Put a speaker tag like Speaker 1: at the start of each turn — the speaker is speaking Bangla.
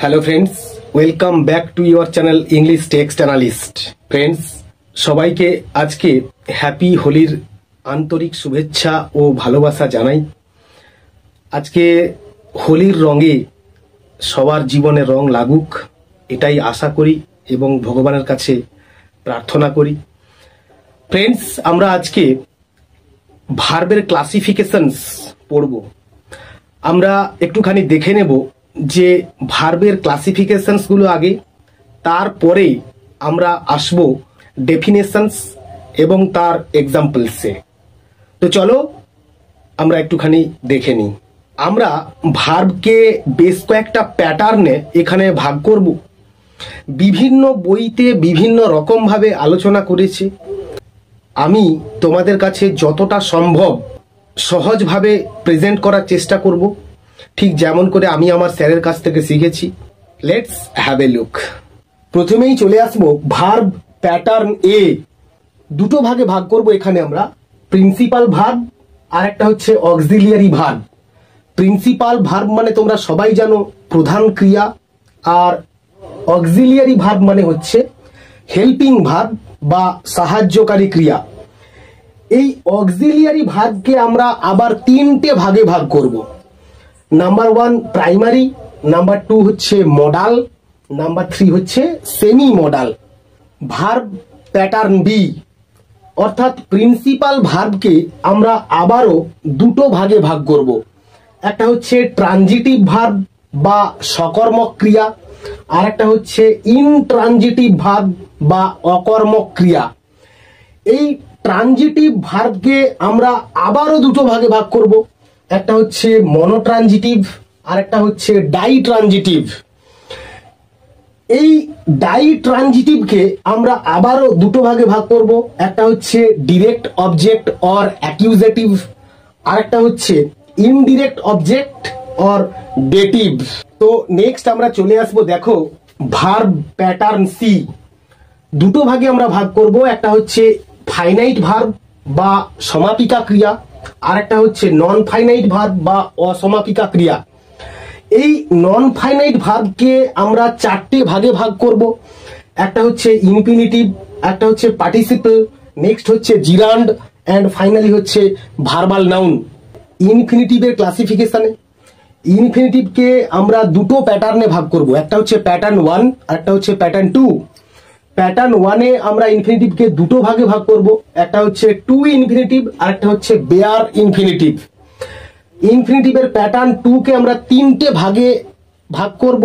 Speaker 1: Hello friends, welcome back to your channel English text analyst. Friends, সবাইকে আজকে হ্যাপি হোলির আন্তরিক শুভেচ্ছা ও ভালোবাসা জানাই। আজকে হোলির রঙে সবার জীবনে রং লাগুক, এটাই আশা করি এবং ভগবানের কাছে প্রার্থনা করি। ফ্রেন্ডস, আমরা আজকে ভার্বের ক্লাসিফিকেশনস পড়ব। আমরা একটুখানি দেখে নেব যে ভার্বের ক্লাসিফিকেশনস গুলো আগে, তারপরে আমরা আসব ডেফিনেশনস এবং তার এক্সাম্পলসে। তো চলো আমরা একটুখানি দেখে নিই। আমরা ভার্বকে বেশ কয়েকটা প্যাটার্নে এখানে ভাগ করব। বিভিন্ন বইতে বিভিন্ন রকমভাবে আলোচনা করেছি। আমি তোমাদের কাছে যতটা সম্ভব সহজভাবে প্রেজেন্ট করার চেষ্টা করব, ঠিক যেমন করে আমি আমার স্যারের কাছ থেকে শিখেছি। Let's have a look. প্রথমেই চলে আসবো ভার্ব প্যাটার্ন এ। দুটো ভাগে ভাগ করব এখানে আমরা, প্রিন্সিপাল ভার্ব আর একটা হচ্ছে অক্সিলিয়ারি ভার্ব। প্রিন্সিপাল ভার্ব মানে তোমরা সবাই জানো প্রধান ক্রিয়া, আর অক্সিলিয়ারি ভার্ব মানে হচ্ছে হেল্পিং ভার্ব বা সাহায্যকারী ক্রিয়া। এই অক্সিলিয়ারি ভার্বকে আমরা আবার তিনটে ভাগে ভাগ করব। নাম্বার 1 প্রাইমারি, নাম্বার 2 হচ্ছে মডাল, নাম্বার 3 হচ্ছে semi modal. Verb pattern B অর্থাৎ প্রিন্সিপাল ভার্বকে আমরা আবারও দুটো ভাগে ভাগ করব। একটা হচ্ছে ট্রানজিটিভ ভার্ব বা সকর্মক ক্রিয়া, আর একটা হচ্ছে ইনট্রানজিটিভ ভার্ব বা অকর্মক ক্রিয়া। এই ট্রানজিটিভ ভার্বকে আমরা আবারও দুটো ভাগে ভাগ করব। একটা হচ্ছে মনোট্রানজিটিভ আর একটা হচ্ছে ডাইট্রানজিটিভ। এই ডাইট্রানজিটিভকে আমরা আবারও দুটো ভাগে ভাগ করব। একটা হচ্ছে ডিরেক্ট অবজেক্ট অর অ্যাকিউজেটিভ, আর একটা হচ্ছে ইনডিরেক্ট অবজেক্ট অর ডেটিভ। তো নেক্সট আমরা চলে আসবো, দেখো ভার্ব প্যাটার্ন সি। দুটো ভাগে আমরা ভাগ করব। একটা হচ্ছে ফাইনাইট ভার্ব বা সমাপিকা ক্রিয়া, আর একটা হচ্ছে নন ফাইনাইট ভার্ব বা অসমাপিকা ক্রিয়া। এই নন ফাইনাইট ভার্বকে আমরা চারটে ভাগে ভাগ করব। একটা হচ্ছে ইনফিনিটিভ, একটা হচ্ছে পার্টিসিপল, নেক্সট হচ্ছে জিরান্ড, এন্ড ফাইনালি হচ্ছে ভার্বাল নাউন। ইনফিনিটিভের ক্লাসিফিকেশনে ইনফিনিটিভকে আমরা দুটো প্যাটার্নে ভাগ করব। একটা হচ্ছে প্যাটার্ন 1 আর একটা হচ্ছে প্যাটার্ন 2। প্যাটার্ন 1 এ আমরা ইনফিনিটিভকে দুটো ভাগে ভাগ করব। একটা হচ্ছে টু ইনফিনিটিভ আর একটা হচ্ছে বেয়ার ইনফিনিটিভ। ইনফিনিটিভের প্যাটার্ন 2 কে আমরা তিনটে ভাগে ভাগ করব।